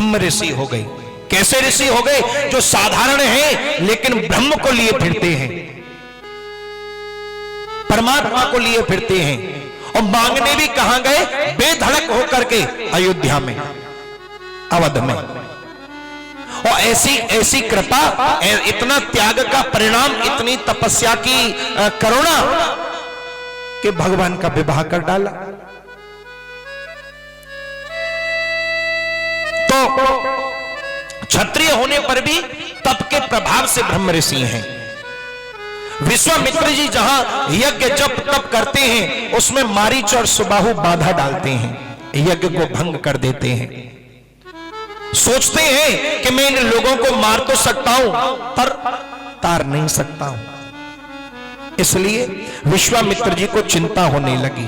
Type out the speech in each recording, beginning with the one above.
ब्रह्म ऋषि हो गए। कैसे ऋषि हो गए? जो साधारण हैं लेकिन ब्रह्म को लिए फिरते हैं, परमात्मा को लिए फिरते हैं। और मांगने भी कहां गए? बेधड़क होकर के अयोध्या में, अवध में। और ऐसी ऐसी कृपा, इतना त्याग का परिणाम, इतनी तपस्या की करुणा कि भगवान का विवाह कर डाला। तो क्षत्रिय होने पर भी तप के प्रभाव से ब्रह्म ऋषि हैं। विश्वामित्र जी जहां यज्ञ जप तप करते हैं, उसमें मारीच और सुबाहु बाधा डालते हैं, यज्ञ को भंग कर देते हैं। सोचते हैं कि मैं इन लोगों को मार तो सकता हूं पर तार नहीं सकता हूं। इसलिए विश्वामित्र जी को चिंता होने लगी।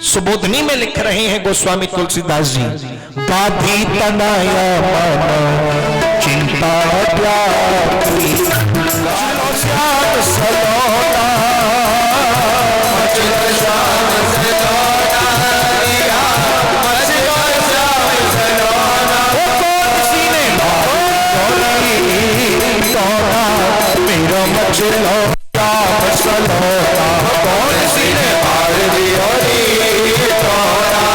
सुबोधनी में लिख रहे हैं गोस्वामी तुलसीदास जी, गाधी तनाया मन चिंता व्यापी, श्याम सलोना मेरा मचलो श्याम सलोना, कौन सी ने मार दिया तोरा,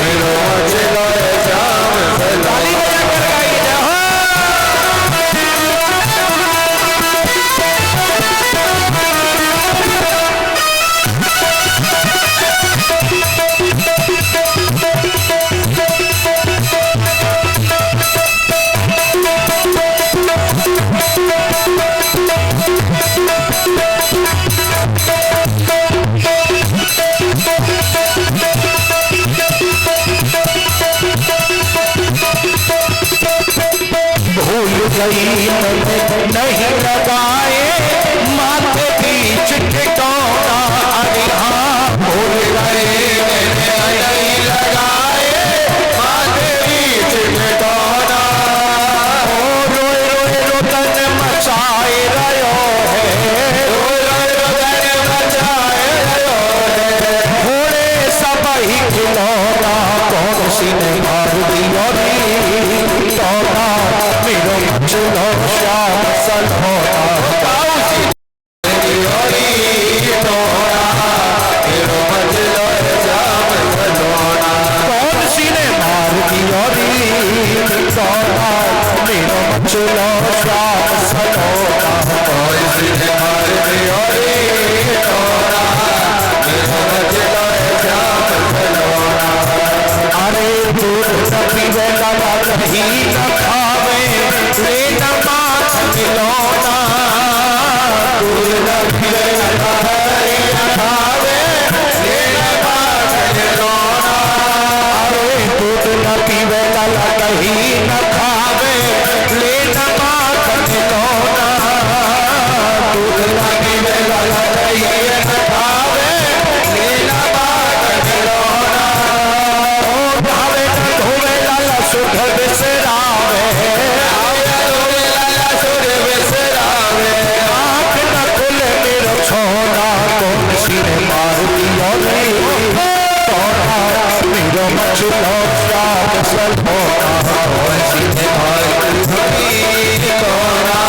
मेरा मचलो श्याम सलोना। नहीं लगाए माथे बीच ठिकाना, अरे हाँ भूल गए नहीं लगाए माथे बीच ठिकाना। रोए रोए रोदन मचाए रहो है, रोए रोदन मचाए रहो है, थोड़े सब ही खिलौना, कौन सी ने मार दिया तोरा, मेरा मचलो श्याम सलोना, कौन सी ने मार दिया तोरा, मेरा मचलो श्याम सलोना, कौन सी ने मार दिया तोरा, मेरा मचलो श्याम सलोना। अरे दूध पीवे लाला कहीं न खावे, ले न माछ खिलौना, दूध पीवे लाला कहीं न खावे, ले न माछ खिलौना। अरे दूध न पीवे लाला कहीं न खावे, ले न माछ खिलौना, दूध न पीवे लाला कहीं न खावे, ले न माछ खिलौना। भावे न धोवे लाला सुध बिसरावे, आँख न खुले मेरा छोड़ा, कौन सी ने मार दिया तोरा, मेरा मचलो श्याम सलोना, कौन सी ने मार दिया तोरा,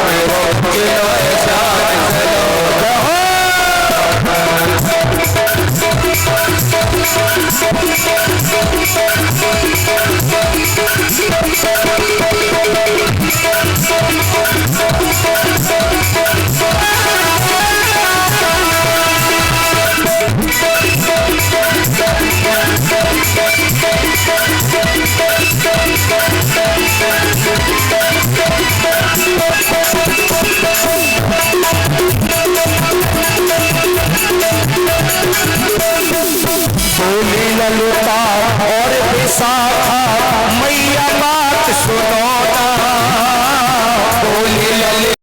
मेरा मचलो श्याम सलोना। बोली ललता और विशाखा मैया बात सुनो ना, बोली ललता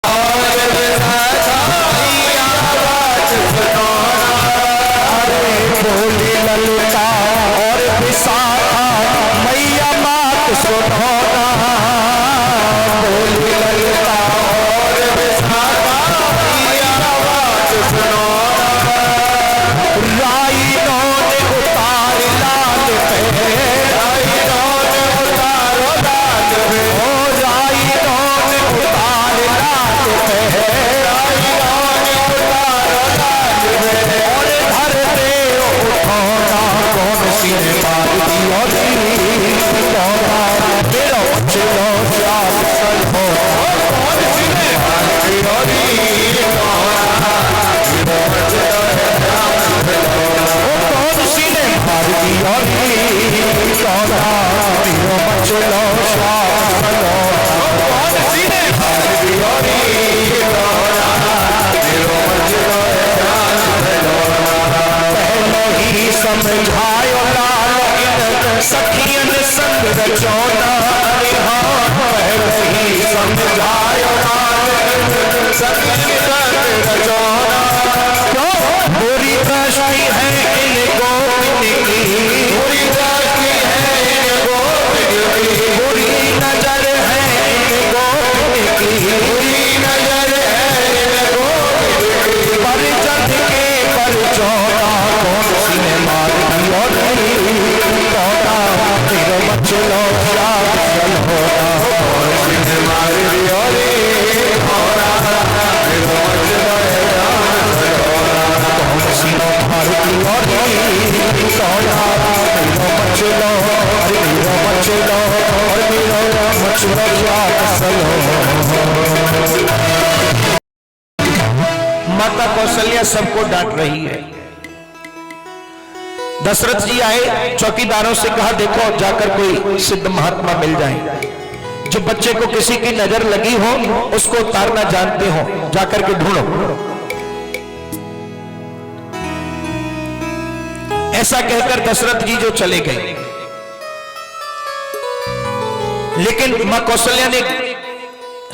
और विशाखा मैया बात सुनो ना, अरे बोली ललता और विशाखा मैया बात सुनो ना, बोली ललता और विशाखा मैया बात सुनो ना। राई ने उतार लाल पे, राई ने उतार मचलो जाग चलो कौन सी ने मार दी और मचलो कौन सी ने मार दी और पहले ही समझायो लाल सखियन संग रचौना पहले ही समझायो लाल सखियन संग रचौना बुरी दृष्टि है इनको इनकी बुरी दृष्टि है इनको बुरी नजर है इनको इनकी बुरी नजर है इनको पर जग के पर चौड़ा कौन सी ने मार दी और चौड़ा फिर मचलो जाग चलो कौन सी ने मार दी और चौड़ा फिर मचलो माता कौशल्या सबको डांट रही है। दशरथ जी आए, चौकीदारों से कहा देखो जाकर कोई सिद्ध महात्मा मिल जाए, जो बच्चे को किसी की नजर लगी हो उसको उतारना जानते हो, जाकर के ढूंढो। ऐसा कहकर दशरथ जी जो चले गए, लेकिन मां कौशल्या ने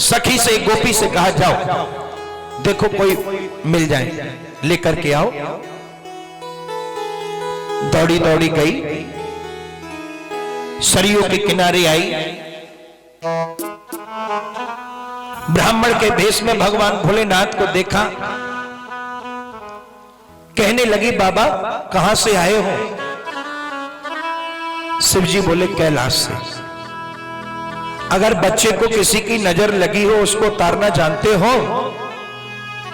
सखी से गोपी से कहा जाओ देखो कोई मिल जाए, लेकर के आओ। दौड़ी दौड़ी गई, सरयू के किनारे आई, ब्राह्मण के भेष में भगवान भोलेनाथ को देखा, कहने लगी बाबा कहां से आए हो? शिव जी बोले कैलाश से। अगर बच्चे को किसी की नजर लगी हो उसको उतारना जानते हो?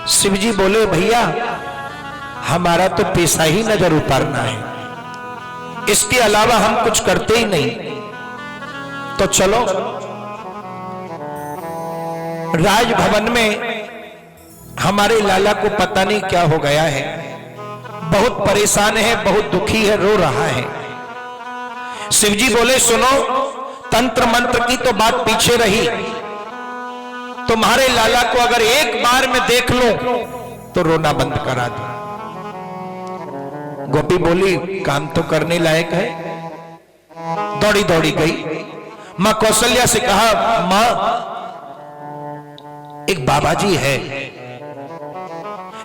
शिव जी बोले भैया हमारा तो पेशा ही नजर उतारना है, इसके अलावा हम कुछ करते ही नहीं। तो चलो। राजभवन में हमारे लाला को पता नहीं क्या हो गया है, बहुत परेशान है, बहुत दुखी है, रो रहा है। शिवजी बोले सुनो, तंत्र मंत्र की तो बात पीछे रही, तुम्हारे लाला को अगर एक बार मैं देख लूं तो रोना बंद करा दूं। गोपी बोली काम तो करने लायक है। दौड़ी दौड़ी गई, मां कौशल्या से कहा मां एक बाबा जी है,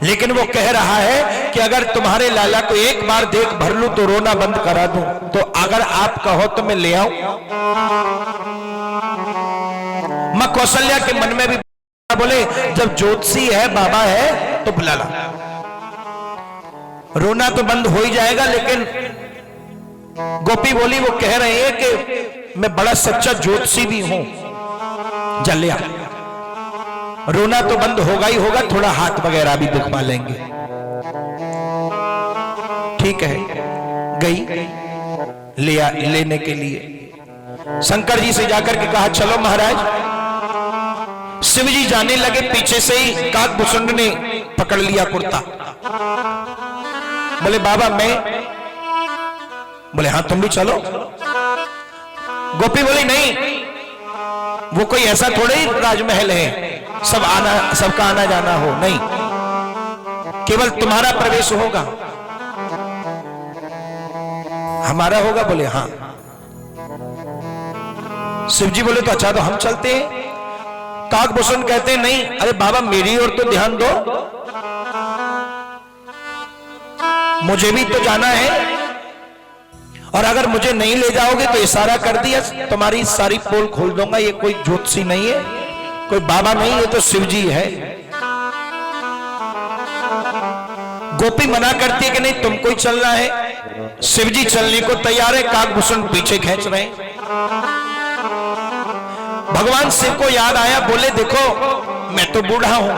लेकिन वो कह रहा है कि अगर तुम्हारे लाला को एक बार देख भर लूं तो रोना बंद करा दूं, तो अगर आप कहो तो मैं ले आऊं। मां कौशल्या के मन में भी बोले जब ज्योतिषी है बाबा है तो बुला ला, रोना तो बंद हो ही जाएगा। लेकिन गोपी बोली वो कह रहे हैं कि मैं बड़ा सच्चा ज्योतिषी भी हूं, जलिया रोना तो बंद होगा ही होगा, थोड़ा हाथ वगैरह भी दुखवा लेंगे। ठीक है, गई लेने के लिए। शंकर जी से जाकर के कहा चलो महाराज। शिव जी जाने लगे, पीछे से ही काकभूषण ने पकड़ लिया कुर्ता। बोले बाबा मैं, बोले हाँ तुम भी चलो। गोपी बोली नहीं, वो कोई ऐसा थोड़े ही राजमहल है सबका आना जाना हो, नहीं, केवल तुम्हारा प्रवेश होगा, हमारा होगा। बोले हाँ। शिवजी बोले तो अच्छा तो हम चलते हैं। काकभूषण कहते हैं नहीं, अरे बाबा मेरी ओर तो ध्यान दो, मुझे भी तो जाना है, और अगर मुझे नहीं ले जाओगे तो इशारा कर दिया तुम्हारी सारी पोल खोल दूंगा। ये कोई ज्योतिषी नहीं है, कोई बाबा नहीं, ये तो शिवजी है। गोपी मना करती है कि नहीं तुमको ही चलना है। शिवजी चलने को तैयार है, काकभूषण पीछे खींच रहे हैं। भगवान शिव को याद आया, बोले देखो मैं तो बूढ़ा हूं,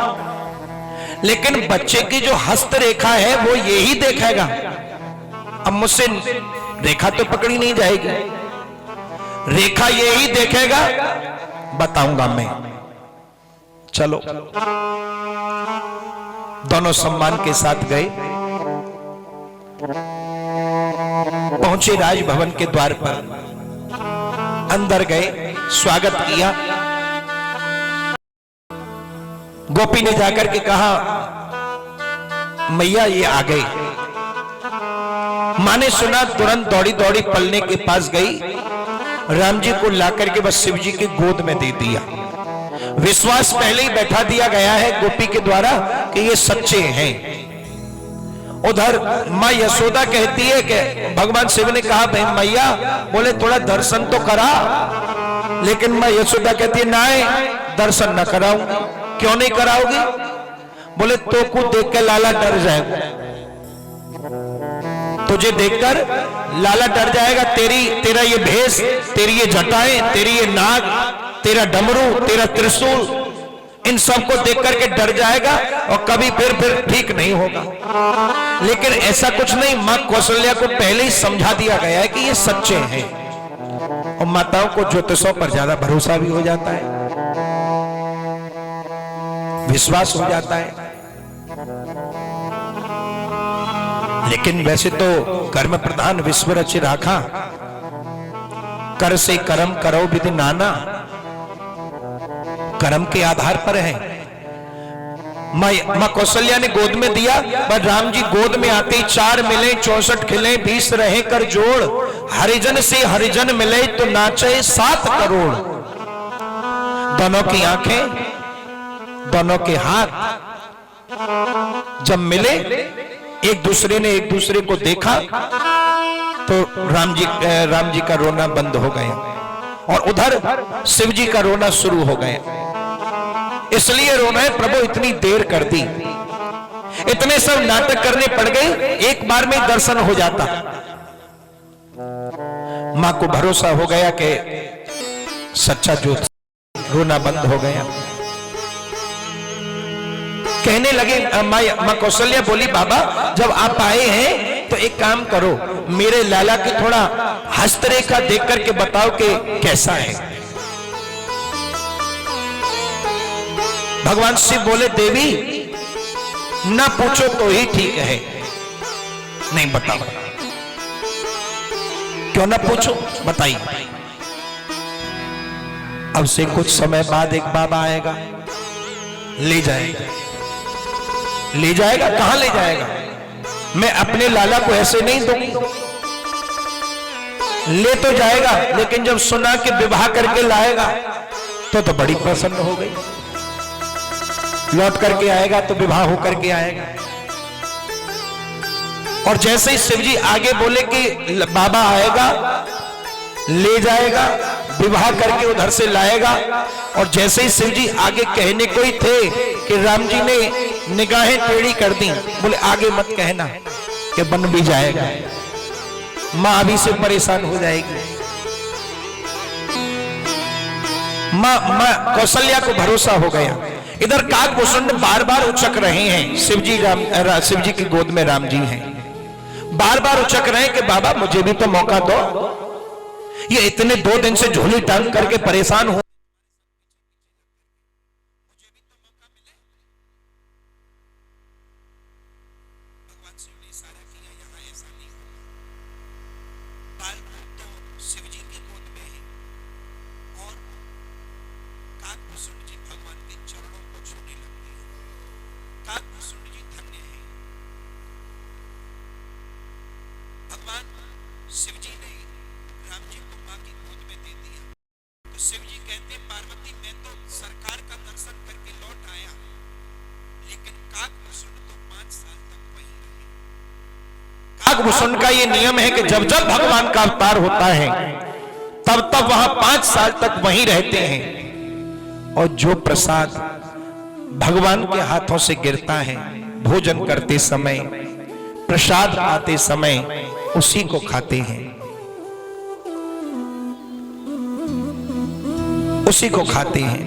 लेकिन बच्चे की जो हस्त रेखा है वो यही देखेगा, अब मुझसे रेखा तो पकड़ी नहीं जाएगी। रेखा यही देखेगा, बताऊंगा मैं। चलो, दोनों सम्मान के साथ गए, पहुंचे राजभवन के द्वार पर, अंदर गए, स्वागत किया। गोपी ने जाकर के कहा, मैया ये आ गई। मां ने सुना, तुरंत दौड़ी दौड़ी पलने के पास गई, राम जी को लाकर के बस शिव जी की गोद में दे दिया। विश्वास पहले ही बैठा दिया गया है गोपी के द्वारा कि ये सच्चे हैं। उधर मां यशोदा कहती है कि भगवान शिव ने कहा, भाई मैया बोले थोड़ा दर्शन तो करा, लेकिन मां यशोदा कहती है नहीं, दर्शन न कराऊं। क्यों नहीं कराओगी? बोले तो को देख के लाला डर जाएगा, तुझे देखकर लाला डर जाएगा। तेरा ये भेष, तेरी ये जटाएं, तेरी ये नाग, तेरा डमरू, तेरा त्रिशूल, इन सबको देख करके डर जाएगा और कभी फिर ठीक नहीं होगा। लेकिन ऐसा कुछ नहीं, मां कौशल्या को पहले ही समझा दिया गया है कि ये सच्चे हैं। और माताओं को ज्योतिषों पर ज्यादा भरोसा भी हो जाता है, विश्वास हो जाता है। लेकिन वैसे तो कर्म प्रधान विश्व रचि राखा, कर से कर्म करो विधि नाना, कर्म के आधार पर है। मां कौशल्या ने गोद में दिया, पर राम जी गोद में आते 4 मिले 64 खिले 20 रहे कर जोड़, हरिजन से हरिजन मिले तो नाचे 7 करोड़। दोनों की आंखें, दोनों के हाथ जब मिले, एक दूसरे ने एक दूसरे को देखा तो राम जी का रोना बंद हो गया और उधर शिव जी का रोना शुरू हो गया। इसलिए रोना है, प्रभु इतनी देर कर दी, इतने सब नाटक करने पड़ गए, एक बार में दर्शन हो जाता। मां को भरोसा हो गया कि सच्चा ज्योति, रोना बंद हो गया। कहने लगे, मां कौशल्या बोली, बाबा जब आप आए हैं तो एक काम करो, मेरे लाला की थोड़ा हस्तरेखा देख करके बताओ कि कैसा है। भगवान शिव बोले, देवी ना पूछो तो ही ठीक है, नहीं बताओ। क्यों ना पूछो, बताइए। अब से कुछ समय बाद एक बाबा आएगा, ले जाएगा। ले जाएगा? कहां ले जाएगा? मैं अपने लाला को ऐसे नहीं दूंगी। ले तो जाएगा, लेकिन जब सुना कि विवाह करके लाएगा तो बड़ी प्रसन्न हो गई। लौट करके आएगा तो विवाह होकर के आएगा। और जैसे ही शिव जी आगे बोले कि बाबा आएगा, ले जाएगा, विवाह करके उधर से लाएगा, और जैसे ही शिव जी आगे कहने को ही थे कि राम जी ने निगाहें टेढ़ी कर दी, बोले आगे मत कहना कि बन भी जाएगा, मां अभी से परेशान हो जाएगी। मां कौशल्या को भरोसा हो गया। इधर काकभूषण बार बार उचक रहे हैं, शिव जी की गोद में राम जी हैं, बार बार उचक रहे हैं कि बाबा मुझे भी तो मौका दो, ये इतने 2 दिन से झोली टांग करके परेशान हो, काकभूषण का ये नियम है कि जब जब भगवान का अवतार होता है तब तब वहां 5 साल तक वहीं रहते हैं। और जो प्रसाद भगवान के हाथों से गिरता है भोजन करते समय, प्रसाद आते समय, उसी को खाते हैं, उसी को खाते हैं।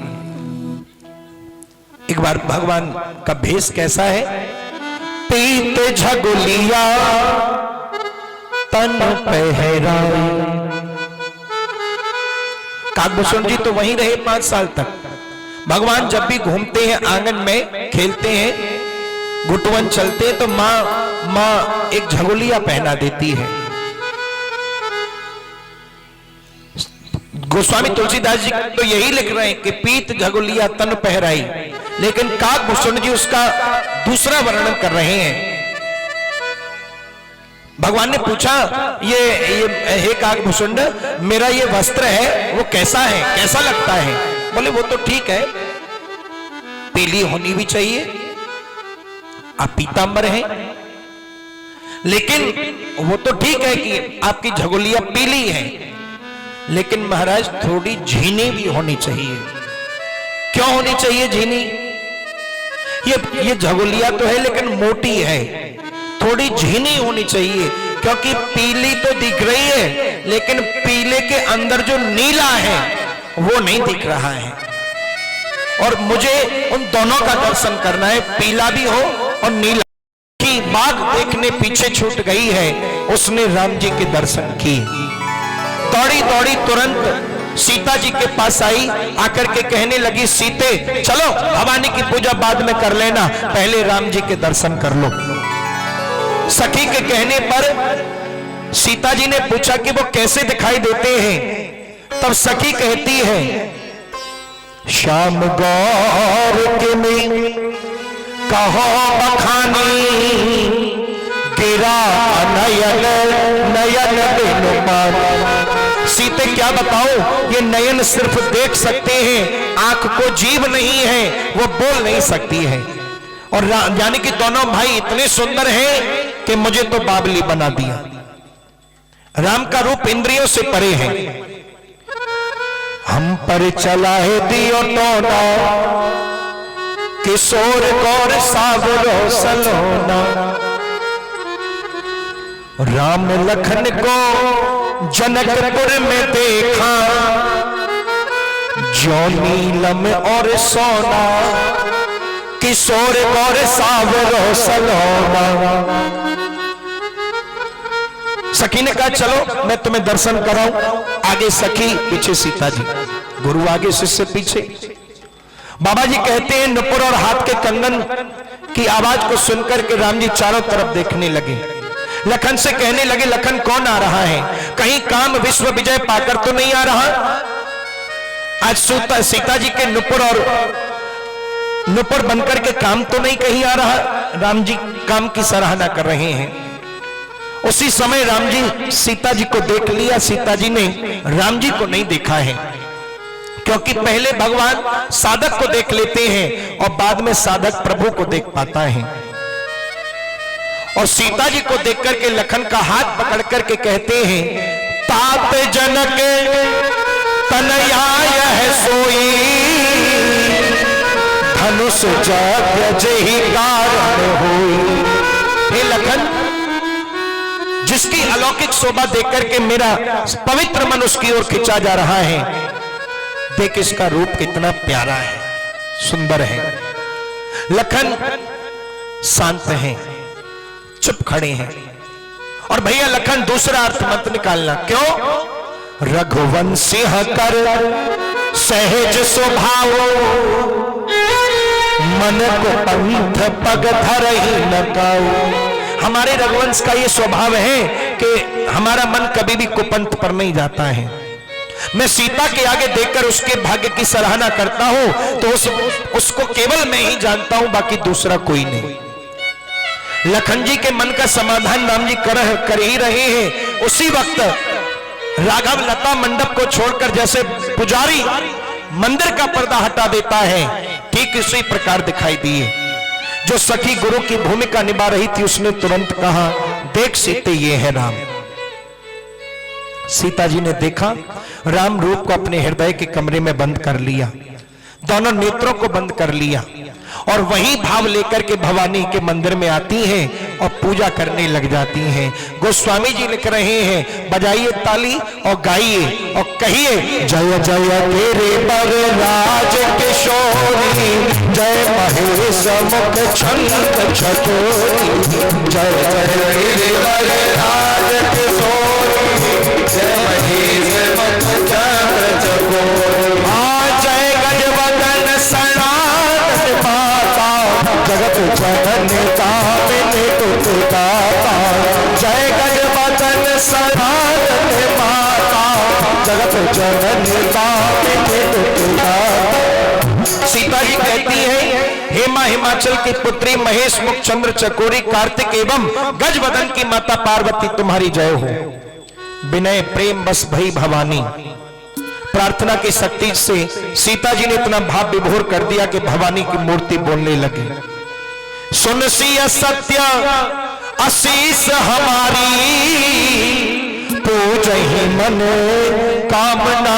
एक बार भगवान का भेष कैसा है? पीते झगुलिया तन पहराई, काकभूषण जी तो वहीं रहे 5 साल तक। भगवान जब भी घूमते हैं आंगन में, खेलते हैं, गुटवन चलते हैं, तो माँ एक झगोलिया पहना देती है। गोस्वामी तुलसीदास जी तो यही लिख रहे हैं कि पीत झगोलिया तन पहराई, लेकिन काकभूषण जी उसका दूसरा वर्णन कर रहे हैं। भगवान ने पूछा, ये हे काकभूषण, मेरा ये वस्त्र है वो कैसा है, कैसा लगता है? बोले वो तो ठीक है, पीली होनी भी चाहिए, आप पीतांबर हैं, लेकिन वो तो ठीक है कि आपकी झगोलिया पीली है, लेकिन महाराज थोड़ी झीनी भी होनी चाहिए। क्यों होनी चाहिए झीनी? ये झगोलिया तो है लेकिन मोटी है, थोड़ी झीनी होनी चाहिए, क्योंकि पीली तो दिख रही है लेकिन पीले के अंदर जो नीला है वो नहीं दिख रहा है। और मुझे उन दोनों का दर्शन करना है, पीला भी हो और नीला। की बात देखने पीछे छूट गई है, उसने राम जी के दर्शन किए। दौड़ी दौड़ी तुरंत सीता जी के पास आई, आकर के कहने लगी, सीते चलो भवानी की पूजा बाद में कर लेना, पहले राम जी के दर्शन कर लो। सखी के कहने पर सीता जी ने पूछा कि वो कैसे दिखाई देते हैं। तब सखी कहती है, श्याम गौर के में कहो बखानी, गिरा नयन नयन बिनु पानी। सीते क्या बताओ, ये नयन सिर्फ देख सकते हैं, आंख को जीभ नहीं है, वो बोल नहीं सकती है। और यानी कि दोनों भाई इतने सुंदर हैं कि मुझे तो बावली बना दिया। राम का रूप इंद्रियों से परे है। हम पर चला है दियो टोना, किशोर गौर सावरो सलोना। राम लखन को जनकपुर में देखा, जो नीलम और सोना, किशोर गौर सावरो सलोना। सखी ने कहा चलो मैं तुम्हें दर्शन कराऊं। आगे सखी, पीछे सीता जी, गुरु आगे शिष्य पीछे। बाबा जी कहते हैं, नुपुर और हाथ के कंगन की आवाज को सुनकर के राम जी चारों तरफ देखने लगे। लखन से कहने लगे, लखन कौन आ रहा है? कहीं काम विश्व विजय पाकर तो नहीं आ रहा? आज सीता जी के नुपुर और नुपुर बनकर के काम तो नहीं कहीं आ रहा? राम जी काम की सराहना कर रहे हैं। उसी समय राम जी सीता जी को देख लिया। सीता जी ने राम जी को नहीं देखा है, क्योंकि पहले भगवान साधक को देख लेते हैं और बाद में साधक प्रभु को देख पाता है। और सीता जी को देख करके लखन का हाथ पकड़ करके कहते हैं, तात जनक तनया यह सोई, धनुष जहि कारण होई। हे लखन, जिसकी अलौकिक शोभा देखकर के मेरा पवित्र मन उसकी ओर खिंचा जा रहा है, देख इसका रूप कितना प्यारा है, सुंदर है। लखन शांत हैं, चुप खड़े हैं। और भैया लखन दूसरा अर्थ मत निकालना। क्यों? रघुवंशी कर सहज स्वभाव, मन को पंथ पग धरहि न काऊ। हमारे रघुवंश का ये स्वभाव है कि हमारा मन कभी भी कुपंथ पर नहीं जाता है। मैं सीता के आगे देखकर उसके भाग्य की सराहना करता हूं तो उसको केवल मैं ही जानता हूं, बाकी दूसरा कोई नहीं। लखन जी के मन का समाधान राम जी कर ही रहे हैं। उसी वक्त राघव लता मंडप को छोड़कर जैसे पुजारी मंदिर का पर्दा हटा देता है, ठीक इसी प्रकार दिखाई दिए। जो सखी गुरु की भूमिका निभा रही थी उसने तुरंत कहा, देख सीते ये है राम। सीता जी ने देखा, राम रूप को अपने हृदय के कमरे में बंद कर लिया, दोनों नेत्रों को बंद कर लिया और वही भाव लेकर के भवानी के मंदिर में आती हैं और पूजा करने लग जाती हैं। गोस्वामी जी लिख रहे हैं, बजाइए ताली और गाइए और कहिए, जय जय तेरे बर राज किशोरी, जय महेश मुख छंद छतोरी, जय जय तेरे बर राज किशोरी, जय महेश मुख छंद छतोरी। जननी सीता जी कहती है, हेमा हिमाचल की पुत्री, महेश मुख चंद्र चकोरी, कार्तिक एवं गजवदन की माता पार्वती तुम्हारी जय हो। विनय प्रेम बस भई भवानी। प्रार्थना की शक्ति से सीता जी ने इतना भाव विभोर कर दिया कि भवानी की मूर्ति बोलने लगी। सुन सिया सत्य आशीष हमारी, पूजहि मन कामना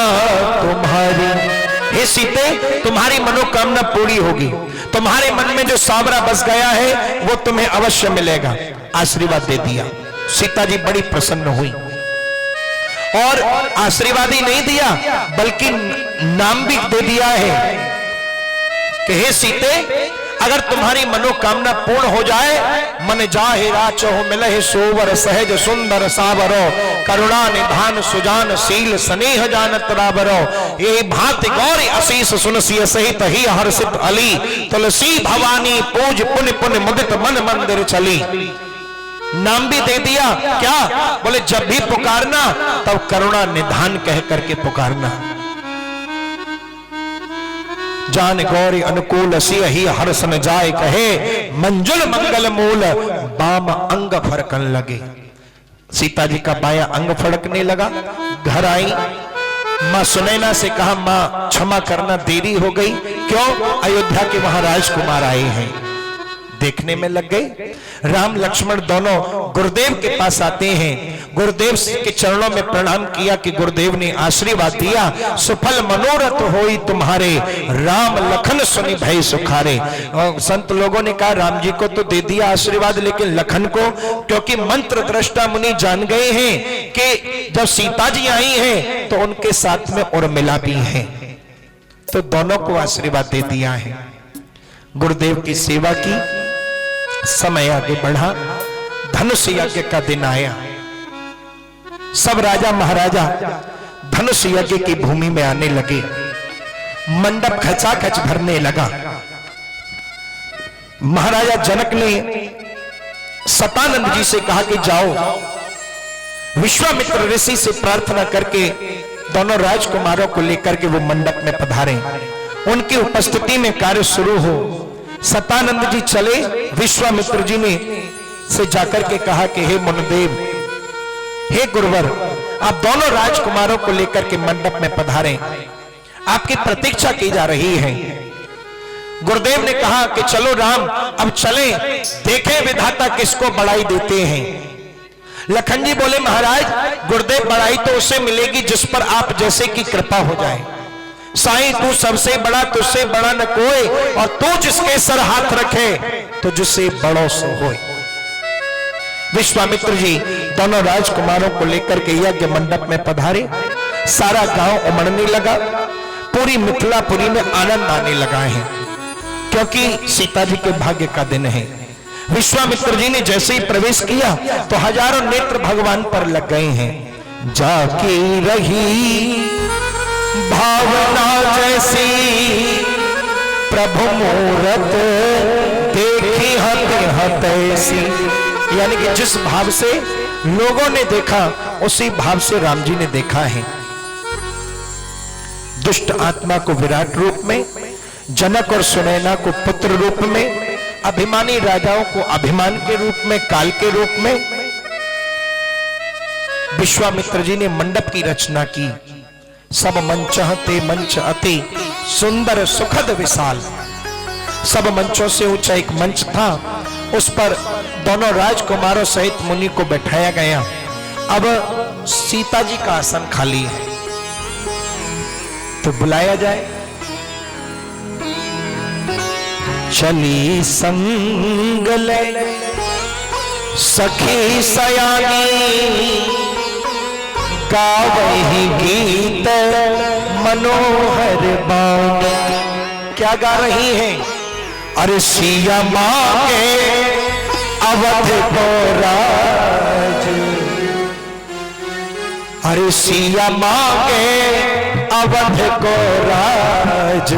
तुम्हारी। हे सीते, तुम्हारी मनोकामना पूरी होगी। तुम्हारे मन में जो सावरा बस गया है वो तुम्हें अवश्य मिलेगा। आशीर्वाद दे दिया। सीता जी बड़ी प्रसन्न हुई और आशीर्वाद ही नहीं दिया बल्कि नाम भी दे दिया है कि हे सीते, अगर तुम्हारी मनोकामना पूर्ण हो जाए, मन जाहे राचो मिलहे सोवर, सहज सुंदर सावरो, करुणा निधान सुजान शील स्नेह जानत रावरो, ये भांति गौरी आशीष सुनसिय सहित ही हर्षित अली, तुलसी भवानी पूज पुण्य पुण्य मुदित मन मंदिर चली। नाम भी दे दिया। क्या बोले? जब भी पुकारना तब करुणा निधान कह करके पुकारना। जान गौरी अनुकूल सिय ही हर्षन जाए कहे, मंजुल मंगल मूल बाम अंग फड़कन लगे। सीता जी का बाया अंग फड़कने लगा। घर आई, मां सुनैना से कहा, मां क्षमा करना, देरी हो गई। क्यों? अयोध्या के वहां राजकुमार आए हैं। देखने में लग गए। राम लक्ष्मण दोनों गुरुदेव के पास आते हैं। गुरुदेव के चरणों में प्रणाम किया कि गुरुदेव ने आशीर्वाद दिया, सुफल मनोरथ होई तुम्हारे, राम लखन सुनि भय सुखारे। और संत लोगों ने कहा, राम जी को तो दे दिया आशीर्वाद, लेकिन लखन को, क्योंकि मंत्र दृष्टा मुनि जान गए हैं कि जब सीता जी आई हैं तो उनके साथ में उर्मिला भी है, तो दोनों को आशीर्वाद दे दिया है। गुरुदेव की सेवा की। समय आगे बढ़ा। धनुष यज्ञ का दिन आया। सब राजा महाराजा धनुष यज्ञ की भूमि में आने लगे। मंडप खचाखच भरने लगा। महाराजा जनक ने सतानंद जी से कहा कि जाओ, विश्वामित्र ऋषि से प्रार्थना करके दोनों राजकुमारों को लेकर के वो मंडप में पधारे। उनकी उपस्थिति में कार्य शुरू हो। सतानंद जी चले। विश्वामित्र जी ने से जाकर के कहा कि हे मुनिदेव, हे गुरुवर, आप दोनों राजकुमारों को लेकर के मंडप में पधारें, आपकी प्रतीक्षा की जा रही है। गुरुदेव ने कहा कि चलो राम, अब चलें, देखें विधाता किसको बड़ाई देते हैं। लखन जी बोले, महाराज, गुरुदेव, बड़ाई तो उसे मिलेगी जिस पर आप जैसे की कृपा हो जाए। साईं, तू सबसे बड़ा, तुझसे बड़ा न कोई, और तू जिसके सर हाथ रखे तो जिससे बड़ो सो होए। विश्वामित्र जी दोनों राजकुमारों को लेकर के यज्ञ मंडप में पधारे। सारा गांव उमड़ने लगा। पूरी मिथिलापुरी में आनंद आने लगा है, क्योंकि सीता जी के भाग्य का दिन है। विश्वामित्र जी ने जैसे ही प्रवेश किया तो हजारों नेत्र भगवान पर लग गए हैं। जाके रही भावना जैसी, प्रभु मूरत देखी हते हतैसी। यानी कि जिस भाव से लोगों ने देखा उसी भाव से राम जी ने देखा है। दुष्ट आत्मा को विराट रूप में, जनक और सुनैना को पुत्र रूप में, अभिमानी राजाओं को अभिमान के रूप में, काल के रूप में विश्वामित्र जी ने मंडप की रचना की। सब मंच ते मंच अति सुंदर सुखद विशाल। सब मंचों से ऊंचा एक मंच था, उस पर दोनों राजकुमारों सहित मुनि को बैठाया गया। अब सीता जी का आसन खाली है, तो बुलाया जाए। चली संग ले सखी सयानी, गावही गीत मनोहर बानी। क्या गा रही हैं? अरे सिया मां के अवध को राज, अरे सिया मां के अवध को राज,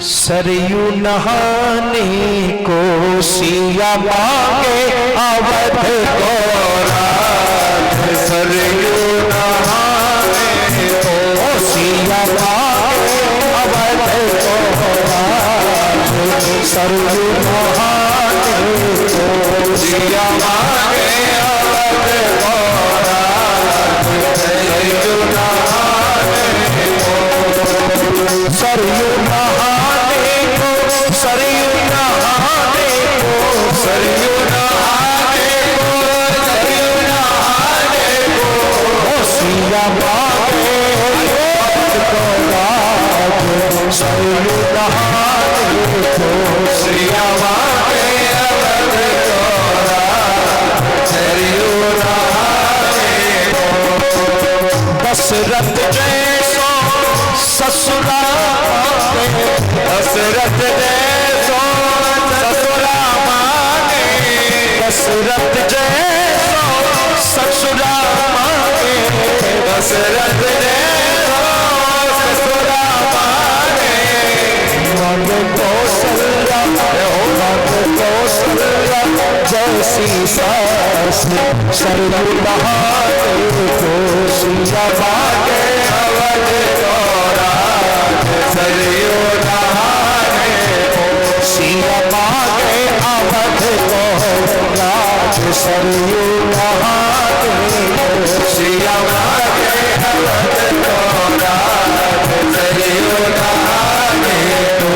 सरयू नहाने को सिया मां के अवध को राज, सरयू नहाने मांगे अवध को सरयू नहाने को, सिया मांगे अवध को सरयू नहाने को, सरयू नहाने को, सरयू नहाने को, सरयू नहाने को, सरयू नहाने को, सिया मांगे सरयू नहाने को, सिया मांगे अवध को सरयू नहाने को। दशरथ जैसो ससुरा मांगे, दशरथ जैसो ससुरा मांगे, दशरथ जैसो ससुरा मांगे, दशरथ जैसो ससुरा मांगे, मांगे कौशल्या, मांगे कौशल्या जैसी सास सरयू नहाने को, सिया मांगे अवध को सरयू नहाने को, सिया मांगे अवध को राज सरयू नहाने को, सिया मांगे अवध को राज सरयू नहाने को।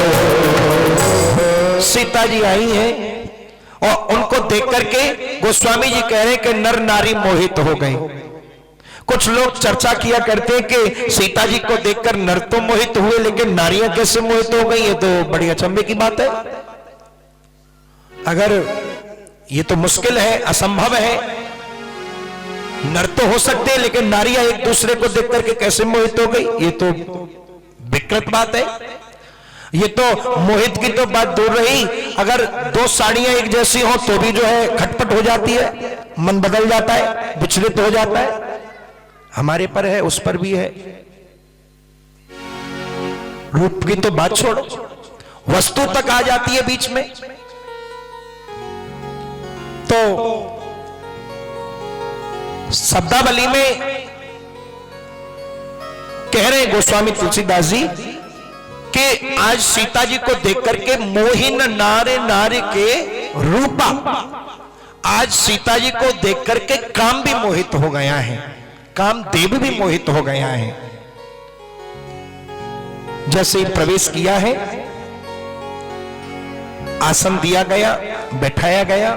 सीता जी आई हैं और उनको देख करके गोस्वामी जी कह रहे हैं कि नर नारी मोहित हो गए। कुछ लोग चर्चा किया करते हैं कि सीता जी को देखकर नर तो मोहित हुए, लेकिन नारियां कैसे मोहित हो गई? ये तो बड़ी अचंभे की बात है। अगर ये तो मुश्किल है, असंभव है। नर तो हो सकते हैं, लेकिन नारियां एक दूसरे को देख करके कैसे मोहित हो गई? ये तो विकृत बात है। ये तो मोहित की तो बात दूर रही, अगर दो साड़ियां एक जैसी हो तो भी जो है खटपट हो जाती है, मन बदल जाता है, विचलित हो जाता है। हमारे पर है, उस पर भी है। रूप की तो बात छोड़ो, वस्तु तक आ जाती है बीच में। तो शब्दावली में कह रहे गोस्वामी तुलसीदास जी कि आज सीता जी को देख करके मोहिन नारे नारी के रूपा, आज सीता जी को देख करके काम भी मोहित हो गया है, कामदेव भी मोहित हो गया है। जैसे ही प्रवेश किया है, आसन दिया गया, बैठाया गया।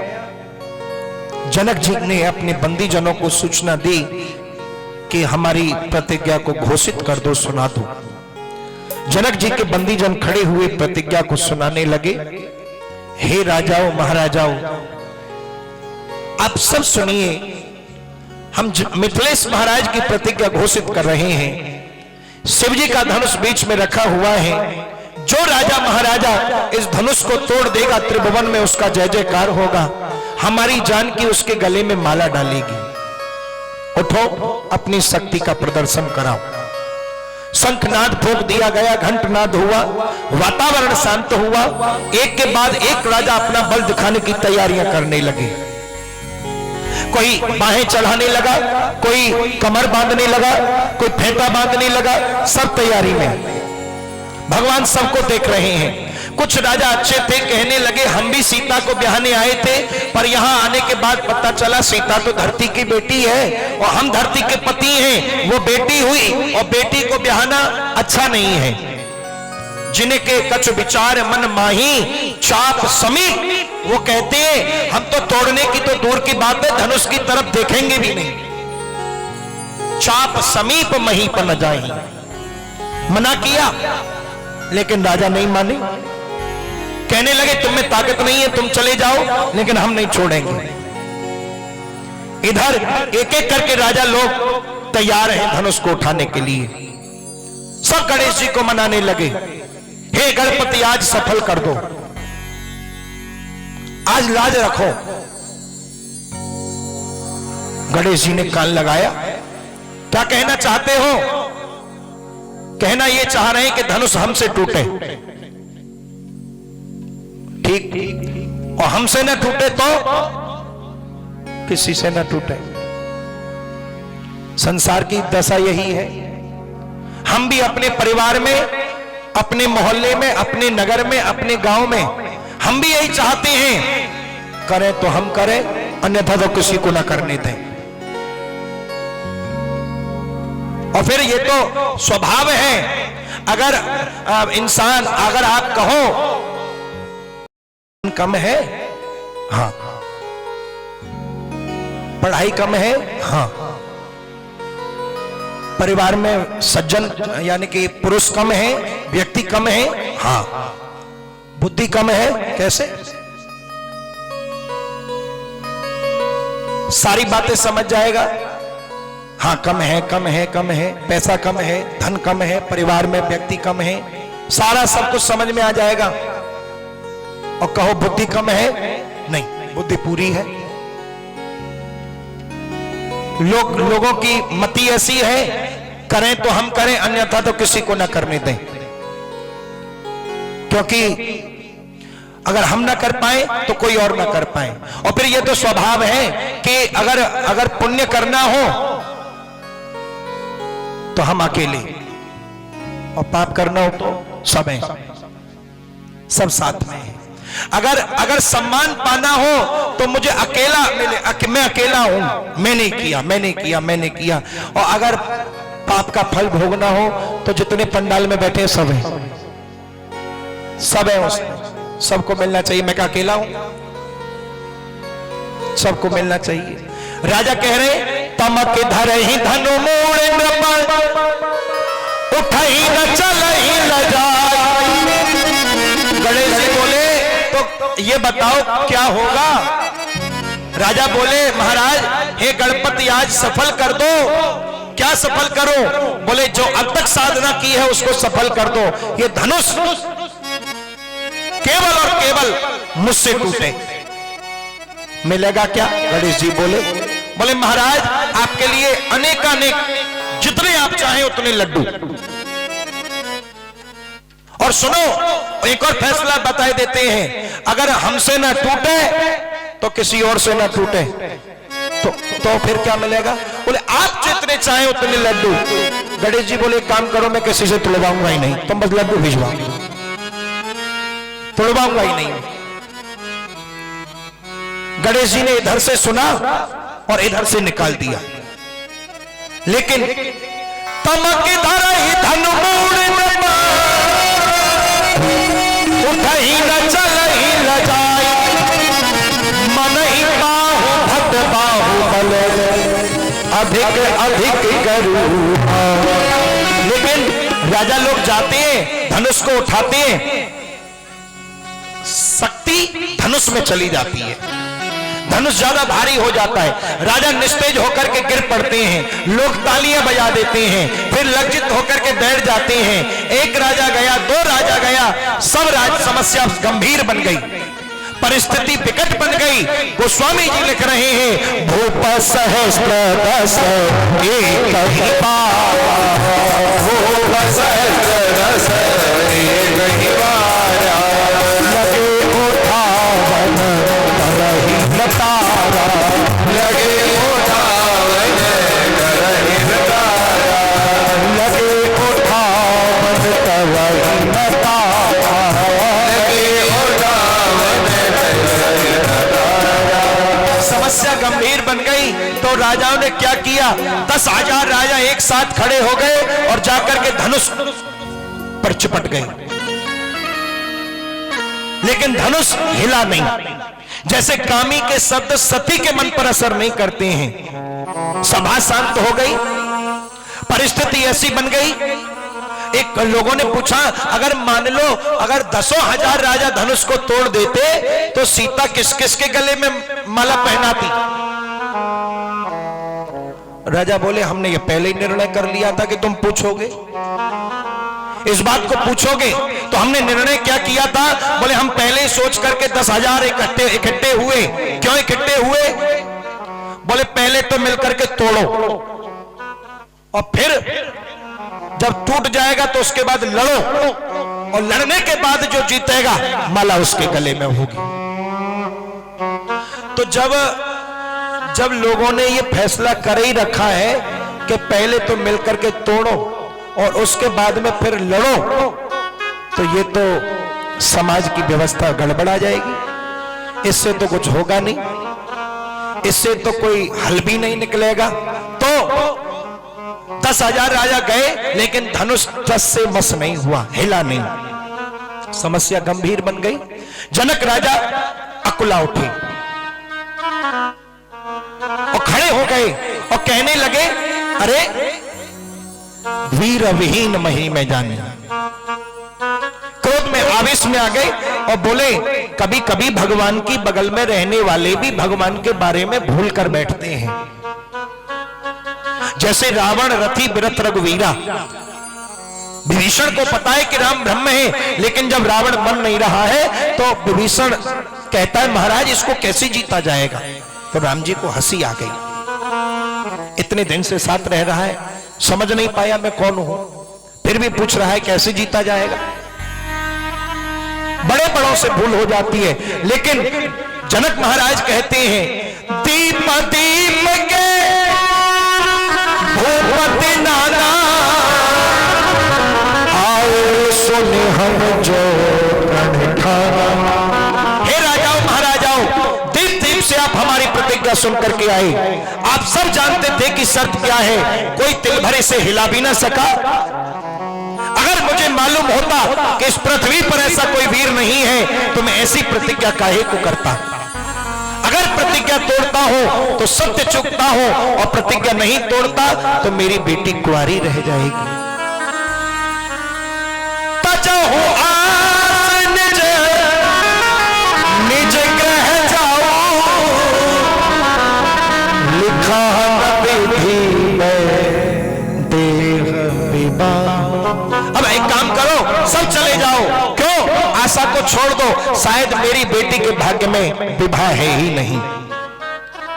जनक जी ने अपने बंदी जनों को सूचना दी कि हमारी प्रतिज्ञा को घोषित कर दो, सुना दो। जनक जी के बंदी जन खड़े हुए प्रतिज्ञा को सुनाने लगे। हे राजाओं महाराजाओं, आप सब सुनिए, हम मिथिलेश महाराज की प्रतिज्ञा घोषित कर रहे हैं। शिव जी का धनुष बीच में रखा हुआ है। जो राजा महाराजा इस धनुष को तोड़ देगा, त्रिभुवन में उसका जय जयकार होगा। हमारी जान की उसके गले में माला डालेगी। उठो, अपनी शक्ति का प्रदर्शन कराओ। शंखनाद फूंक दिया गया, घंटनाद हुआ, वातावरण शांत हुआ। एक के बाद एक राजा अपना बल दिखाने की तैयारियां करने लगे। कोई बाहें चढ़ाने लगा, कोई कमर बांधने लगा, कोई फेंटा बांधने लगा, सब तैयारी में। भगवान सबको देख रहे हैं। कुछ राजा अच्छे थे, कहने लगे हम भी सीता को ब्याहने आए थे, पर यहां आने के बाद पता चला सीता तो धरती की बेटी है और हम धरती के पति हैं। वो बेटी हुई और बेटी को ब्याहना अच्छा नहीं है। जिन्हें के कछ विचार मन माही चाप समीप, वो कहते हैं हम तो तोड़ने की तो दूर की बात है, धनुष की तरफ देखेंगे भी नहीं। चाप समीप मही पर न जाए। मना किया, लेकिन राजा नहीं माने। कहने लगे तुम में ताकत नहीं है, तुम चले जाओ, लेकिन हम नहीं छोड़ेंगे। इधर एक एक करके राजा लोग तैयार हैं धनुष को उठाने के लिए। सब गणेश जी को मनाने लगे, हे गणपति आज सफल कर दो, आज लाज रखो। गणेश जी ने कान लगाया, क्या कहना चाहते हो? कहना ये चाह रहे हैं कि धनुष हमसे टूटे। ठीक, और हमसे न टूटे तो किसी से न टूटे। संसार की दशा यही है। हम भी अपने परिवार में, अपने मोहल्ले में, अपने नगर में, अपने गांव में हम भी यही चाहते हैं, करें तो हम करें, अन्यथा तो किसी को ना करने दें। और फिर ये तो स्वभाव है, अगर इंसान, अगर आप कहो कम है, हाँ, पढ़ाई कम है, हाँ, परिवार में सज्जन यानी कि पुरुष कम है, व्यक्ति कम है, हाँ, बुद्धि कम है, कैसे? सारी बातें समझ जाएगा, हाँ, कम है, कम है, कम है, पैसा कम है, धन कम है, परिवार में व्यक्ति कम है, सारा सब कुछ समझ में आ जाएगा। और कहो बुद्धि कम है, नहीं, बुद्धि पूरी है। लोगों की मति ऐसी है, करें तो हम करें, अन्यथा तो किसी को ना करने दें। क्योंकि अगर हम ना कर पाए तो कोई और ना कर पाए। और फिर ये तो स्वभाव है कि अगर पुण्य करना हो तो हम अकेले, और पाप करना हो तो सब है, सब साथ में है। अगर सम्मान पाना हो तो मुझे अकेला मिले, मैं अकेला हूं, मैंने किया, मैंने किया, मैंने किया। और अगर पाप का फल भोगना हो तो जितने पंडाल में बैठे सब है, सब है, उसमें सबको मिलना चाहिए। मैं क्या अकेला हूं? सबको मिलना चाहिए। राजा कह रहे तमक धर ही धनु मूड़ उठई न चलई लजाई। गणेश जी बोले तो ये बताओ क्या होगा? राजा बोले महाराज हे गणपति आज सफल कर दो। क्या सफल करो? बोले जो अब तक साधना की है उसको सफल कर दो। ये धनुष केवल और केवल मुझसे टूटे, मिलेगा क्या? गणेश जी बोले महाराज आपके लिए अनेकानेक, जितने आप चाहें उतने लड्डू। और सुनो एक और फैसला बता देते हैं, अगर हमसे ना टूटे तो किसी और से ना टूटे तो फिर क्या मिलेगा? बोले आप जितने चाहें उतने लड्डू। गणेश जी बोले काम करो मैं किसी से तुड़वाऊंगा ही नहीं, तुम बस लड्डू भिजवाओ, तुड़वाऊंगा ही नहीं। गणेश जी ने इधर से सुना और इधर से निकाल दिया। लेकिन तमक धर ही धनु मूड़ उठई न चलई लजाई मन ही बाहु भट बाहु बल अधिक अधिक करूं। लेकिन राजा लोग जाते हैं, धनुष को उठाते हैं, शक्ति धनुष में चली जाती है, धनुष ज्यादा भारी हो जाता है। राजा निस्तेज होकर के गिर पड़ते हैं, लोग तालियां बजा देते हैं, फिर लज्जित होकर के बैठ जाते हैं। एक राजा गया, दो राजा गया, सब समस्या गंभीर बन गई, परिस्थिति विकट बन गई। गोस्वामी जी लिख रहे हैं भूप सहस्त्र दस एक ही बार, भूप सहस्त्र दस एक ही बार, लगे उठावन करहि नतारा, लगे उठावन करहि नतारा, लगे उठावन करहि नतारा, लगे उठावन करहि नतारा। समस्या गंभीर बन गई तो राजाओं ने क्या किया? 10,000 राजा एक साथ खड़े हो गए और जाकर के धनुष पर चिपट गए। लेकिन धनुष हिला नहीं। जैसे कामी के शब्द सती के मन पर असर नहीं करते हैं। सभा शांत हो गई, परिस्थिति ऐसी बन गई। एक लोगों ने पूछा अगर मान लो अगर 10,000 राजा धनुष को तोड़ देते तो सीता किस किस के गले में माला पहनाती? राजा बोले हमने ये पहले ही निर्णय कर लिया था कि तुम पूछोगे, इस बात को पूछोगे। तो हमने निर्णय क्या किया था? बोले हम पहले ही सोच करके 10,000 इकट्ठे हुए। क्यों इकट्ठे हुए? बोले पहले तो मिलकर के तोड़ो और फिर जब टूट जाएगा तो उसके बाद लड़ो, और लड़ने के बाद जो जीतेगा माला उसके गले में होगी। तो जब लोगों ने ये फैसला कर ही रखा है कि पहले तो मिलकर के तोड़ो और उसके बाद में फिर लड़ो तो ये तो समाज की व्यवस्था गड़बड़ा जाएगी, इससे तो कुछ होगा नहीं, इससे तो कोई हल भी नहीं निकलेगा। तो 10,000 राजा गए लेकिन धनुष 10 से मस नहीं हुआ, हिला नहीं। समस्या गंभीर बन गई। जनक राजा अकुला उठे और खड़े हो गए और कहने लगे, अरे वीर विहीन मही में जाने। क्रोध में आवेश में आ गए और बोले, कभी कभी भगवान की बगल में रहने वाले भी भगवान के बारे में भूल कर बैठते हैं। जैसे रावण रथी बिरथ रघुवीरा, विभीषण को पता है कि राम ब्रह्म है, लेकिन जब रावण मन नहीं रहा है तो विभीषण कहता है, महाराज इसको कैसे जीता जाएगा। तो राम जी को हंसी आ गई। इतने दिन से साथ रह रहा है, समझ नहीं पाया मैं कौन हूं, फिर भी पूछ रहा है कैसे जीता जाएगा। बड़े बड़ों से भूल हो जाती है। लेकिन जनक महाराज कहते हैं, दीप दीप के भूपति नाना आओ सुने हम जो हे राजाओं महाराजाओं, दीप दीप से आप हमारी प्रतिज्ञा सुन करके आए। आप सब जानते थे कि शर्त क्या है, कोई तिल भरे से हिला भी ना सका। अगर मुझे मालूम होता कि इस पृथ्वी पर ऐसा कोई वीर नहीं है तो मैं ऐसी प्रतिज्ञा काहे को करता। अगर प्रतिज्ञा तोड़ता हो तो सत्य चूकता हो और प्रतिज्ञा नहीं तोड़ता तो मेरी बेटी कुंवारी रह जाएगी। तजहु आस निज निज ग्रह जाओ, लिखा विधि में देह विवाह। अब एक काम करो, सब चले जाओ। क्यों? आशा को छोड़ दो, शायद मेरी बेटी के भाग्य में विवाह है ही नहीं।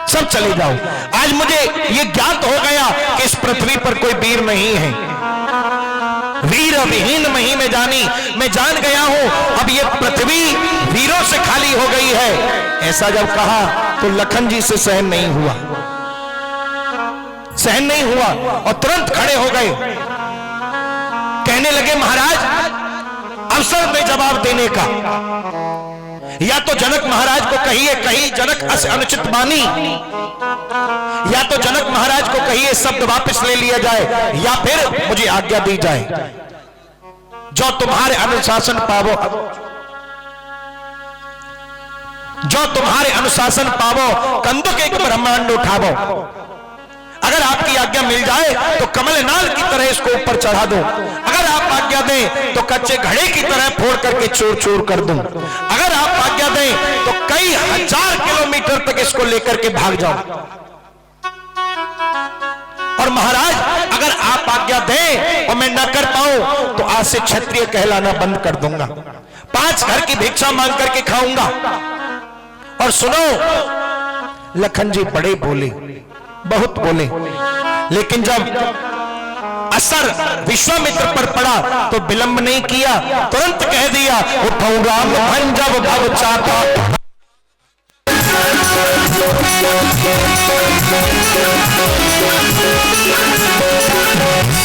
सब चले जाओ। आज मुझे ये ज्ञात हो गया कि इस पृथ्वी पर कोई वीर नहीं है। वीर विहीन मही में जानी, मैं जान गया हूं अब ये पृथ्वी वीरों से खाली हो गई है। ऐसा जब कहा तो लखन जी से सहन नहीं हुआ, सहन नहीं हुआ और तुरंत खड़े हो गए। कहने लगे, महाराज अवसर में जवाब देने का, या तो जनक महाराज को कहिए कहीं जनक अस अनुचित बानी, या तो जनक महाराज को कहिए शब्द वापस ले लिया जाए, या फिर मुझे आज्ञा दी जाए। जो तुम्हारे अनुशासन पावो, जो तुम्हारे अनुशासन पावो, कंदुक एक ब्रह्मांड उठावो। अगर आपकी आज्ञा मिल जाए तो कमलनाल की तरह इसको ऊपर चढ़ा दूं, अगर आप आज्ञा दें तो कच्चे घड़े की तरह फोड़ करके चूर चूर कर दूं, अगर आप आज्ञा दें तो कई हजार किलोमीटर तक इसको लेकर के भाग जाऊं। और महाराज अगर आप आज्ञा दें और मैं न कर पाऊं तो आज से क्षत्रिय कहलाना बंद कर दूंगा, 5 घर की भिक्षा मांग करके खाऊंगा। और सुनो, लखन जी बड़े बोले, बहुत बोले, लेकिन जब असर विश्वामित्र पर पड़ा तो विलंब नहीं किया, तुरंत कह दिया, उठो राम भंजब भव चाता।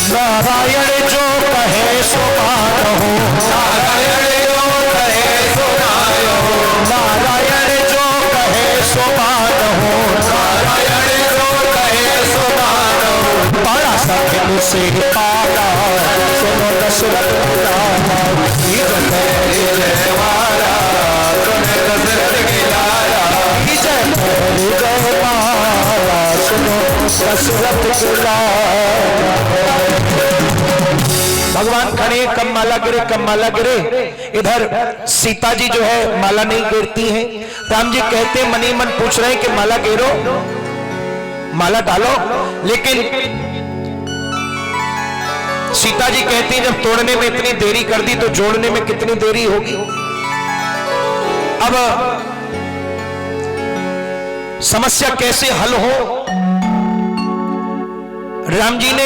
नारायण जो कहे सो मानो, नारायण जो कहे सो मानो, नारायण जो कहे सो मानो, नारायण जो कहे सो मानो। बड़ा सखिन से पाला सुनो दशरथ पुराना, जय वाला सुने दशरथ की लाला, जय माला सुनो दशरथ की लाला। भगवान खड़े, कब माला गिरे कब माला गिरे। इधर सीता जी जो है माला नहीं गिरती हैं। राम जी कहते मनी मन पूछ रहे हैं कि माला गिरो, माला डालो, लेकिन सीता जी कहती जब तोड़ने में इतनी देरी कर दी तो जोड़ने में कितनी देरी होगी। अब समस्या कैसे हल हो। राम जी ने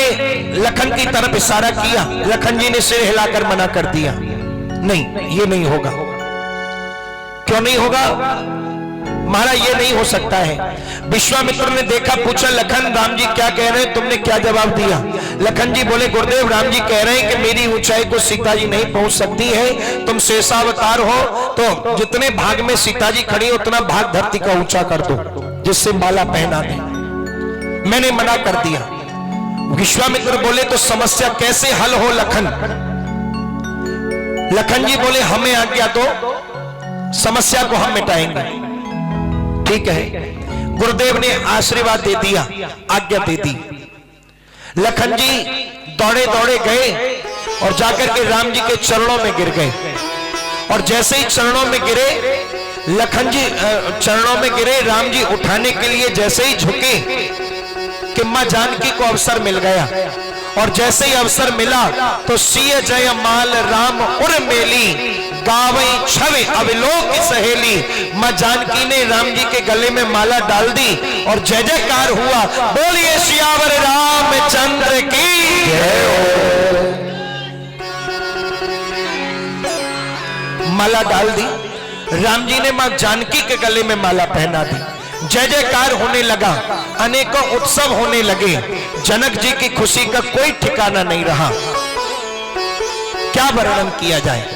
लखन की तरफ इशारा किया, लखन जी ने सिर हिलाकर मना कर दिया, नहीं ये नहीं होगा। क्यों नहीं होगा? महाराज ये नहीं हो सकता है। विश्वामित्र ने देखा, पूछा लखन राम जी क्या कह रहे हैं, तुमने क्या जवाब दिया? लखन जी बोले गुरुदेव राम जी कह रहे हैं कि मेरी ऊंचाई को सीता जी नहीं पहुंच सकती है, तुम शेषावतार हो तो जितने भाग में सीता जी खड़ी उतना भाग धरती का ऊंचा कर दो जिससे माला पहना दे। मैंने मना कर दिया। विश्वामित्र बोले तो समस्या कैसे हल हो लखन? लखन जी बोले हमें आज्ञा दो, समस्या को हम मिटाएंगे। ठीक है, गुरुदेव ने आशीर्वाद दे दिया, आज्ञा दे दी। लखन जी दौड़े दौड़े गए और जाकर के राम जी के चरणों में गिर गए। और जैसे ही चरणों में गिरे, लखन जी चरणों में गिरे, राम जी उठाने के लिए जैसे ही झुके कि मां जानकी को अवसर मिल गया। और जैसे ही अवसर मिला तो सिय जय माल राम उर्मेली, गावई छवि अविलोक सहेली। मां जानकी ने राम जी के गले में माला डाल दी और जय जयकार हुआ, बोलिए सियावर रामचंद्र की जय हो। माला डाल दी, राम जी ने मां जानकी के गले में माला पहना दी। जय जयकार होने लगा, अनेकों उत्सव होने लगे। जनक जी की खुशी का कोई ठिकाना नहीं रहा, क्या वर्णन किया जाए।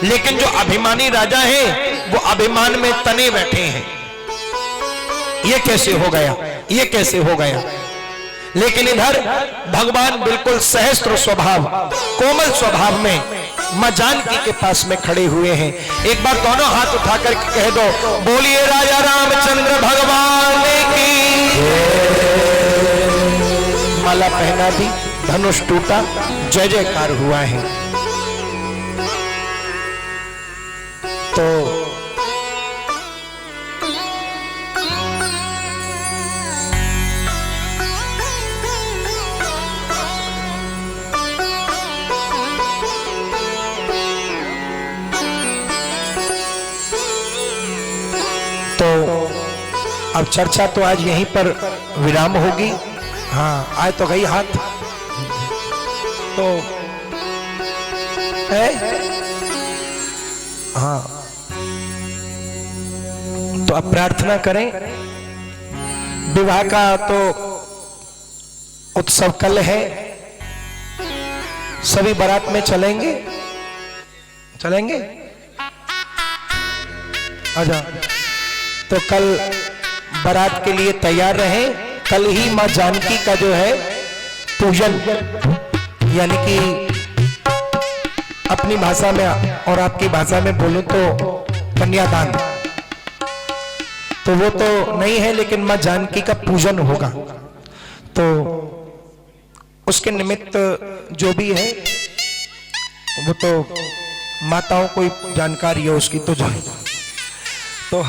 लेकिन जो अभिमानी राजा हैं वो अभिमान में तने बैठे हैं। ये कैसे हो गया, ये कैसे हो गया। लेकिन इधर भगवान बिल्कुल सहस्त्र स्वभाव, कोमल स्वभाव में मां जानकी के पास में खड़े हुए हैं। एक बार दोनों हाथ उठाकर कह दो, बोलिए राजा रामचंद्र भगवान की। माला पहना दी, धनुष टूटा, जय जयकार हुआ है। तो अब चर्चा तो आज यहीं पर विराम होगी। हाँ, आए तो गई हाथ तो है। हाँ, तो अब प्रार्थना करें। विवाह का तो उत्सव कल है, सभी बारात में चलेंगे, चलेंगे आजा। तो कल बारात के लिए तैयार रहें। कल ही मां जानकी का जो है पूजन, यानी कि अपनी भाषा में और आपकी भाषा में बोलूं तो कन्यादान, तो वो तो नहीं है, लेकिन मां जानकी का पूजन होगा। तो उसके निमित्त जो भी है वो तो माताओं को जानकारी है उसकी, तो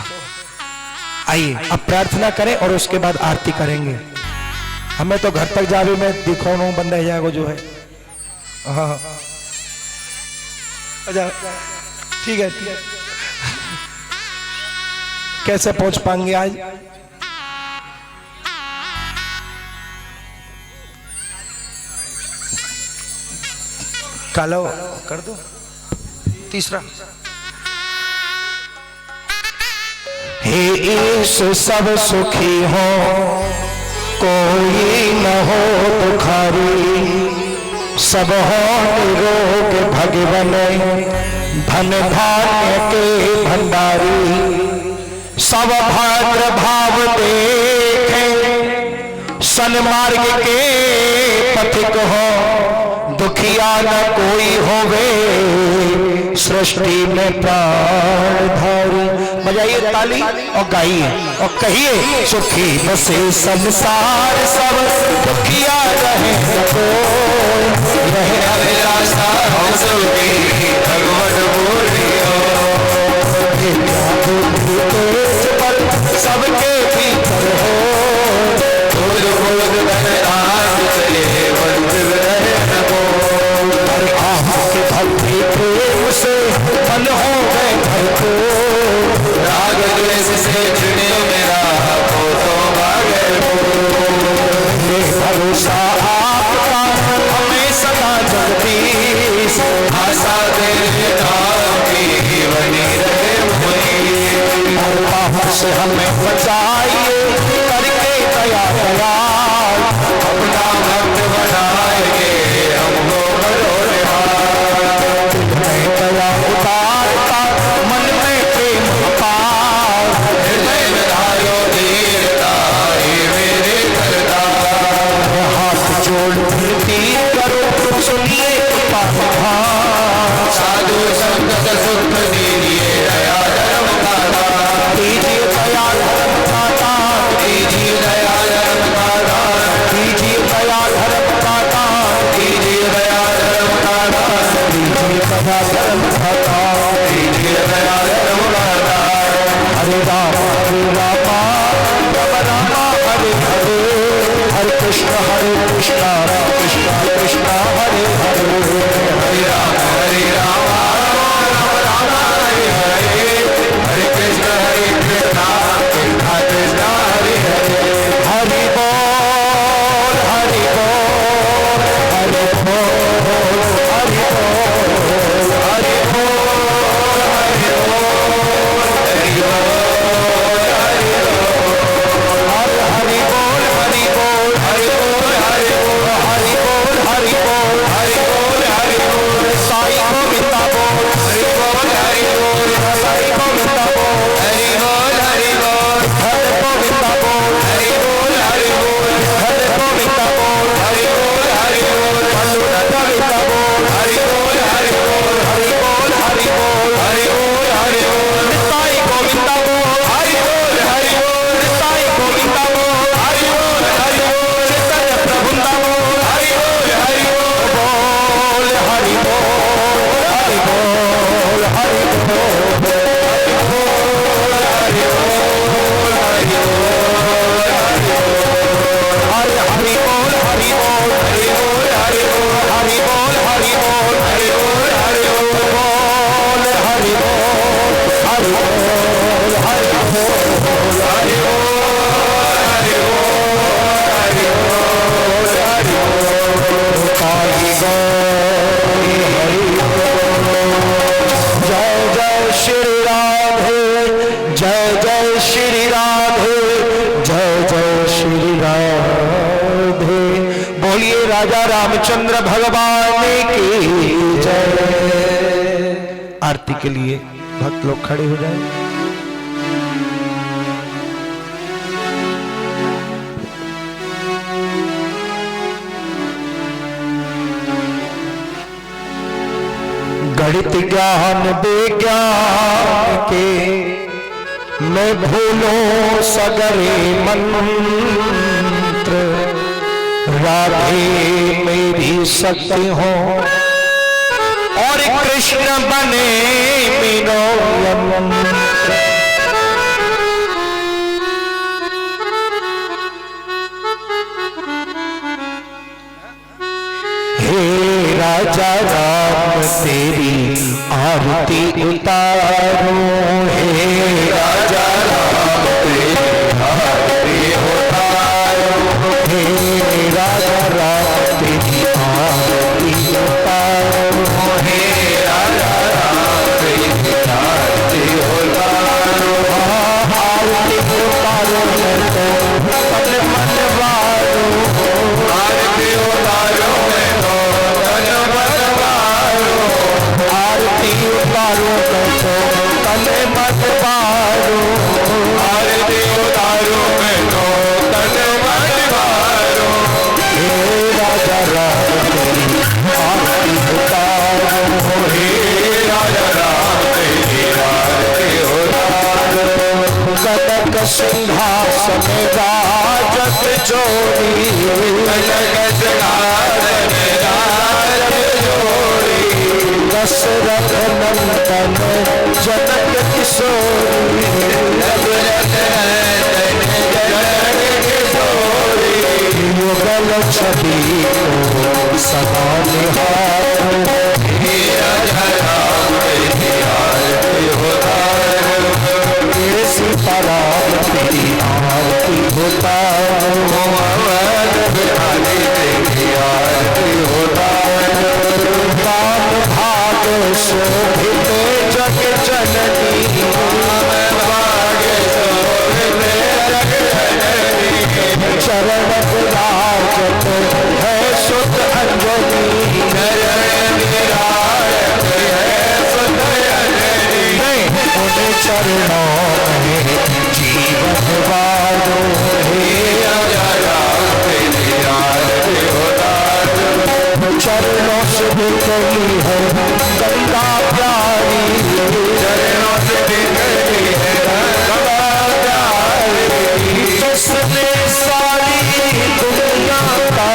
आइए अब प्रार्थना करें और उसके बाद आरती करेंगे। हमें तो घर तक जावे में दिखो नो बंदा है जाएगा जो है। हाँ अच्छा ठीक है, ठीक है। कैसे पहुंच पाएंगे आज? कालो कर दो तीसरा। हे ईश सब सुखी हो, कोई न हो दुखारी, सब हो निरोग भगवन, धन धान्य के भंडारी। सब भद्र भाव देखे, सन्मार्ग के पथिक हो, दुखिया न कोई होवे, सृष्टि में प्राणधारी। बजाइए ताली और गाइए और कहिए, सुखी बसे संसार सब, दुखिया रहे सको, रहे अभिलाषा हो सुखी, भगवान बोलियो। सबके भीतर हो, बोल बोल आज चले बंद रहे नको। भक्ति प्रेम से मन हो गए घर को, राग द्वेष से छिड़े मेरा हो तो भागे हो। भरोसा आपका हमें सदा जगदीश, आशा सदा धर्म खाता हरे राम राम राम हरे हरे हरे कृष्ण कृष्ण कृष्ण हरे हरे हरे राम राम राम हरे हरे हरे कृष्ण कृष्ण कृष्ण हरे हरे हरि बोल हरि बोल हरि बोल हरि बोल हरि बोल हरि बोल हरि बोल हरि बोल हरि बोल हरि बोल हरि बोल हरि बोल हरि बोल हरि बोल हरि बोल साई गोविंदा बोल हरि बोल हरि बोल साई गोविंदा बोल हरि बोल हरि बोल हरि गोविंदा बोल हरि बोल हरि बोल हरि गोविंदा बोल हरि बोल हरि बोल गोविंदा बोल हरि बोल हरि बोल हरि बोल हरि बोल हरि बोल हरि बोल साई गोविंदा बोल हरि बोल हरि बोल साई गोविंदा बोल हरि बोल हरि बोल चैतन्य प्रभुंदा बोल हरि बोल हरि बोल हरि बोल हरि बोल हरि बोल हरि बोल हरि बोल हरि बोल हरि बोल हरि बोल हरि बोल हरि बोल हरि बोल हरि बोल बोल हरि बोल हरि बोल हरि बोल हरि बोल हरि बोल काली गौरी हरि जय जय श्री राधे जय जय श्री राधे जय जय श्री राधे बोलिए राजा रामचंद्र भगवान की जय। आरती के लिए भक्त लोग खड़े हो जाए। गणित ज्ञान विज्ञान के मैं भूलों सगरे मंत्र राधे मेरी शक्ति हो और कृष्ण बने मेरा यंत्र। हे राजा राम तेरी आरती उतारो हे राजा राम तेरी आरती उतारो हे राजा राम तेरी आरती उतारो हे राजा राम तेरी आरती उतारो आरती उतारो मैं तो मन मन वारो आरती उतारो मैं तो मन मन वारो आरती उतारो मैं तो तन मन वारो आरती उतारो मैं तो तन मन वारो हे राजा राम तेरी आरती उतारो हे राजा राम तेरी आरती उतारो कनक सिंहासन राजत जोड़ी कनक सिंहासन राजत जोड़ी दशरथ नंदन जनक किशोरी दशरथ नंदन जनक किशोरी युगल छवि को सदा निहारो हे राजा राम तेरी आरती उतारो सीताराम तेरी आरती उतारो अवध बिहारी तेरी आरती उतारो दान भाग शोभित जग जननी भाग शोभित जग जननी चरण विराजत है सुत अंजलि चरण विराजत है सुत अंजलि उन चरणों में जीवन वारो हे राजा राम तेरी आरती उतारो चरणों से बिखरी है गंगा प्यारी चरणों से बिखरी है गंगा प्यारी जिसने सारी दुनिया का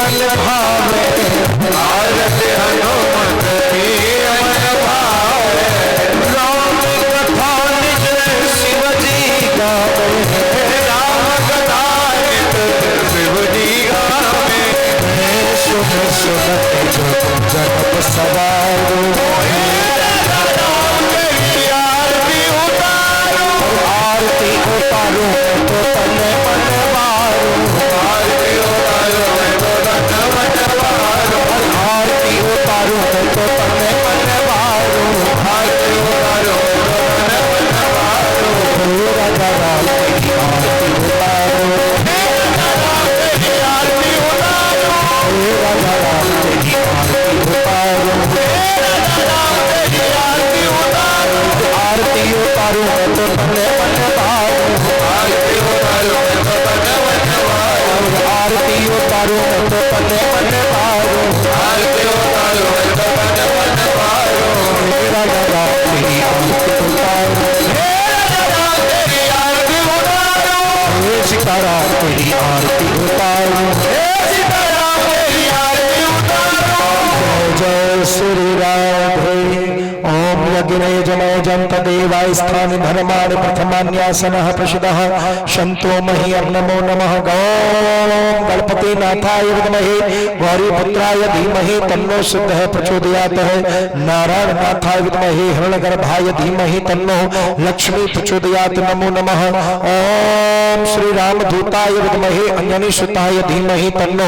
मन भावे, आरती हनुमत की मन भावे। राम कथा निज शिव जी गावे, राम कथा निज शिव जी गावे। सुन सुनते जो जनक सवारो, आरती उतारो तो तने मन मारो, आरती उतारो तो तने मन मारो, आरती उतारो तो तने मन मारो, आरती उतारो तो तने मन मारो। राजा राम तेरी आरती उतारो, आरती उतारो, राजा राम तेरी आरती उतारो, तेरी आरती उतारो। आरती उतारो तो तने मन मारो, आरती उतारो तो तने मन मारो, आरती उतारो तो तने मन मारो, आरती उतारो तो तने मन मारो। राजा राम तेरी आरती उतारो, राजा राम तेरी आरती उतारो, सीताराम तेरी आरती उतारो, सीताराम तेरी आरती उतारो। जय श्री राधे। ओम यज्ञे जमय जंत देवाय स्थान धर्माण प्रथमान्यासनः प्रसिद्धः शंतो मह्यं नमो नमः। गौम गणपति नाथाय विद्महे गौरीपुत्राय धीमहि तन्नो सिद्धः प्रचोदयात्। नारायण नाथाय विद्महे हिरण्यगर्भाय धीमहि तन्नो लक्ष्मी प्रचोदयात्। नमो नमः। ओम श्री रामदूताय विद्महे अंजनी सुताय धीमहि तन्नो